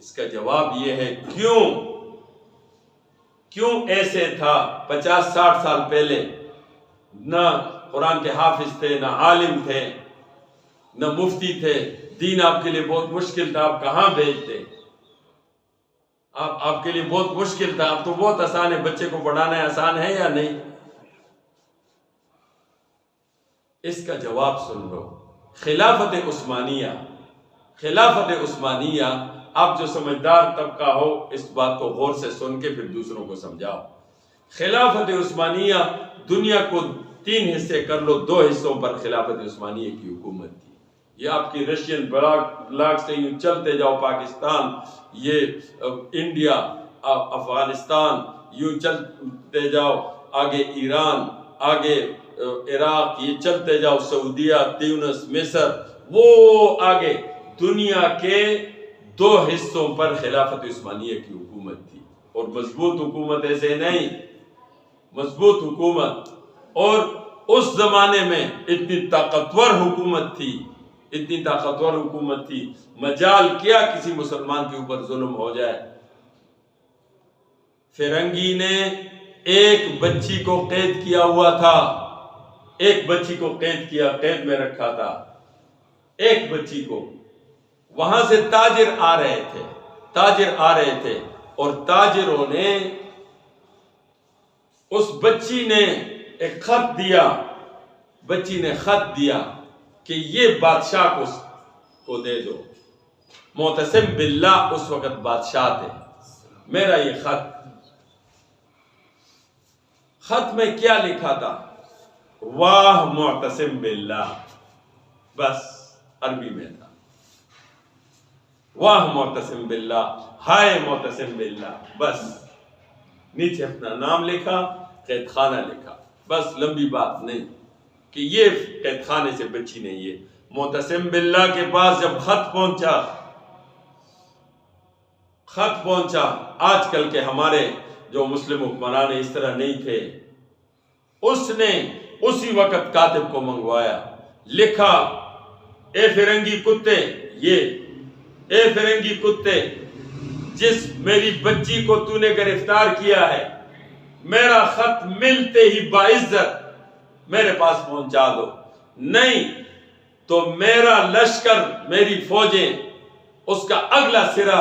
اس کا جواب یہ ہے کیوں ایسے تھا 50-60 سال پہلے نہ قرآن کے حافظ تھے، نہ عالم تھے، نہ مفتی تھے، دین آپ کے لیے بہت مشکل تھا، آپ کہاں بھیجتے؟ آپ کے لیے بہت مشکل تھا، اب تو بہت آسان ہے، بچے کو پڑھانا آسان ہے یا نہیں؟ اس کا جواب سن لو۔ خلافت عثمانیہ، آپ جو سمجھدار طبقہ ہو اس بات کو غور سے سن کے پھر دوسروں کو سمجھاؤ۔ خلافت عثمانیہ دنیا کو 3 حصے کر لو، 2 حصوں پر خلافت عثمانیہ کی حکومت تھی۔ یہ آپ کی رشین بلاک سے یوں چلتے جاؤ، پاکستان، یہ انڈیا، افغانستان، یوں چلتے جاؤ، آگے ایران، آگے عراق، یہ چلتے جاؤ، سعودیہ، تیونس، مصر، وہ آگے دنیا کے 2 حصوں پر خلافت عثمانیہ کی حکومت تھی، اور مضبوط حکومت ایسے نہیں، مضبوط حکومت۔ اور اس زمانے میں اتنی طاقتور حکومت تھی، مجال کیا کسی مسلمان کے اوپر ظلم ہو جائے۔ فرنگی نے ایک بچی کو قید کیا ہوا تھا، ایک بچی کو قید میں رکھا تھا، ایک بچی کو۔ وہاں سے تاجر آ رہے تھے اور تاجروں نے، اس بچی نے ایک خط دیا کہ یہ بادشاہ کو دے دو۔ معتصم باللہ اس وقت بادشاہ تھے۔ میرا یہ خط میں کیا لکھا تھا؟ واہ معتصم باللہ، بس عربی میں تھا، واہ معتصم باللہ، ہائے معتصم باللہ، بس نیچے اپنا نام لکھا، قید خانہ لکھا، بس لمبی بات نہیں کہ یہ قید خانے سے بچی نہیں۔ یہ معتصم باللہ کے پاس جب خط پہنچا، آج کل کے ہمارے جو مسلم حکمران اس طرح نہیں تھے، اس نے اسی وقت کاتب کو منگوایا، لکھا، اے فرنگی کتے، جس میری بچی کو تو نے گرفتار کیا ہے، میرا خط ملتے ہی باعزت میرے پاس پہنچا دو، نہیں تو میرا لشکر، میری فوجیں، اس کا اگلا سرا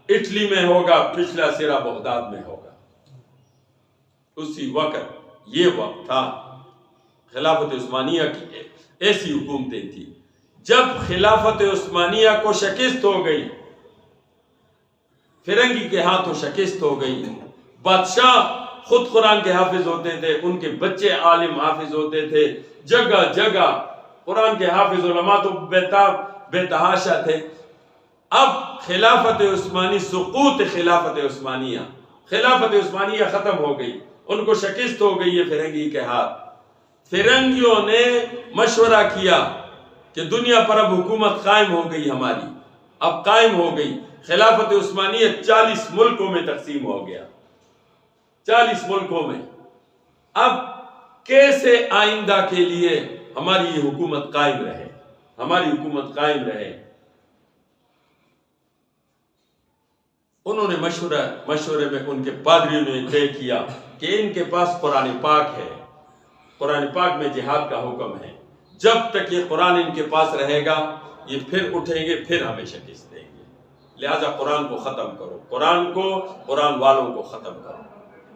اٹلی میں ہوگا، پچھلا سرا بغداد میں ہوگا۔ اسی وقت یہ وقت تھا، خلافت عثمانیہ کی ایسی حکومتیں تھی۔ جب خلافت عثمانیہ کو شکست ہو گئی، فرنگی کے ہاتھوں شکست ہو گئی، بادشاہ خود قرآن کے حافظ ہوتے تھے، ان کے بچے عالم حافظ ہوتے تھے، جگہ جگہ قرآن کے حافظ علماء تو بے تحاشا تھے۔ اب خلافت عثمانی، سقوط خلافت عثمانیہ ختم ہو گئی، ان کو شکست ہو گئی ہے فرنگی کے ہاتھ۔ فرنگیوں نے مشورہ کیا کہ دنیا پر اب حکومت قائم ہو گئی، ہماری اب قائم ہو گئی، خلافت عثمانیہ 40 ملکوں میں تقسیم ہو گیا، 40 ملکوں میں۔ اب کیسے آئندہ کے لیے ہماری یہ حکومت قائم رہے، انہوں نے مشورے میں ان کے پادریوں نے طے کیا کہ ان کے پاس قرآن پاک ہے، قرآن پاک میں جہاد کا حکم ہے، جب تک یہ قرآن ان کے پاس رہے گا یہ پھر اٹھیں گے، پھر ہمیں شکست دیں گے، لہٰذا قرآن کو ختم کرو، قرآن والوں کو ختم کرو۔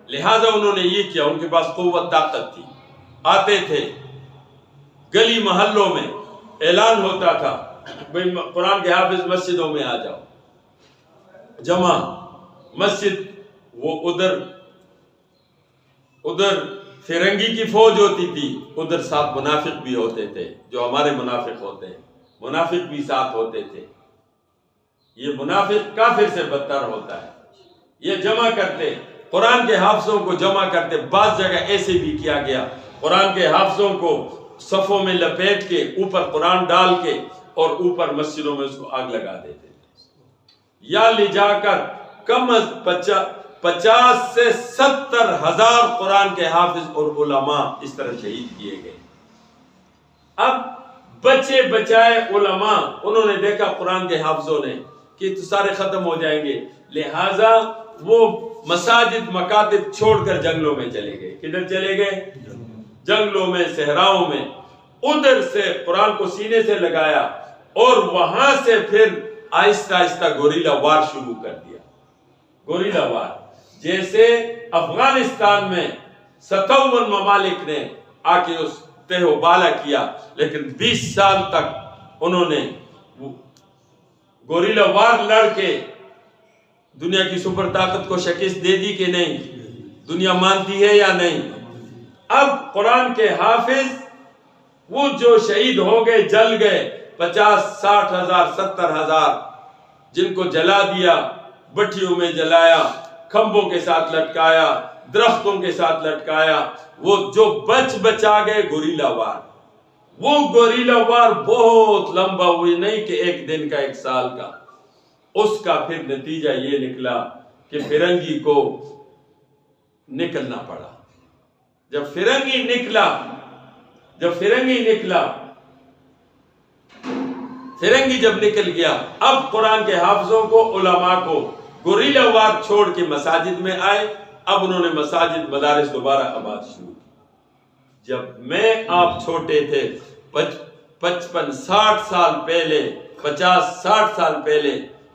لہٰذا انہوں نے یہ کیا، ان کے پاس قوت طاقت تھی، آتے تھے گلی محلوں میں، اعلان ہوتا تھا قرآن کے حافظ مسجدوں میں آ جاؤ، جمع مسجد، وہ ادھر فرنگی کی فوج ہوتی تھی، ادھر ساتھ منافق بھی ہوتے تھے، جو ہمارے منافق ہوتے ہیں، منافق بھی ساتھ ہوتے تھے۔ یہ منافق کافر سے بدتر ہوتا ہے، یہ جمع کرتے، قرآن کے حافظوں کو جمع کرتے۔ بعض جگہ ایسے بھی کیا گیا، قرآن کے حافظوں کو صفوں میں لپیٹ کے، اوپر قرآن ڈال کے، اور اوپر مسجدوں میں اس کو آگ لگا دیتے، یا لے جا کر کم از 50 سے 70 ہزار قرآن کے حافظ اور علماء اس طرح شہید کیے گئے۔ اب بچے بچائے علماء، انہوں نے دیکھا قرآن کے حافظوں نے کہ تو سارے ختم ہو جائیں گے، لہٰذا وہ مساجد مکاتب چھوڑ کر جنگلوں میں چلے گئے۔ کدھر چلے گئے؟ جنگلوں میں، صحراؤں میں۔ ادھر سے قرآن کو سینے سے لگایا اور وہاں سے پھر آہستہ آہستہ گوریلا وار شروع کر دیا۔ گوریلا وار جیسے افغانستان میں 57 ممالک نے آ کے اس تہ و بالا کیا، لیکن 20 سال تک انہوں نے گوریلا وار لڑ کے دنیا کی سپر طاقت کو شکست دے دی کہ نہیں؟ دنیا مانتی ہے یا نہیں؟ اب قرآن کے حافظ وہ جو شہید ہو گئے، جل گئے، 50 60 ہزار 70 ہزار، جن کو جلا دیا، بٹھیوں میں جلایا، کھمبوں کے ساتھ لٹکایا، درختوں کے ساتھ لٹکایا، وہ جو بچا گئے گوریلا وار۔ وہ گوریلا وار بہت لمبا ہوئی، نہیں کہ ایک دن کا، ایک سال کا۔ اس کا پھر نتیجہ یہ نکلا کہ فرنگی کو نکلنا پڑا۔ جب فرنگی نکلا، فرنگی جب نکل گیا، اب قرآن کے حافظوں کو، علماء کو گوریلا وار چھوڑ کے مساجد میں آئے۔ اب انہوں نے مساجد، مدارس دوبارہ آباد شروع کی۔ جب میں آپ چھوٹے تھے 55 60 سال پہلے، 50 60 سال پہلے،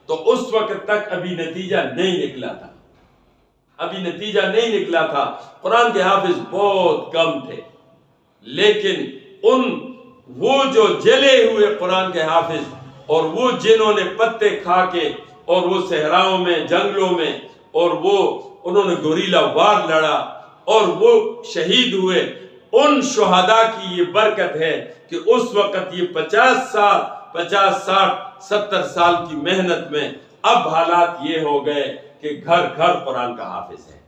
تو اس وقت تک ابھی نتیجہ نہیں نکلا تھا، قرآن کے حافظ بہت کم تھے۔ لیکن وہ جو جلے ہوئے قرآن کے حافظ، اور وہ جنہوں نے پتے کھا کے، اور وہ صحراؤں میں، جنگلوں میں، اور وہ انہوں نے گوریلا وار لڑا اور وہ شہید ہوئے، ان شہداء کی یہ برکت ہے کہ اس وقت یہ 50 60 70 سال کی محنت میں اب حالات یہ ہو گئے کہ گھر گھر قرآن کا حافظ ہے۔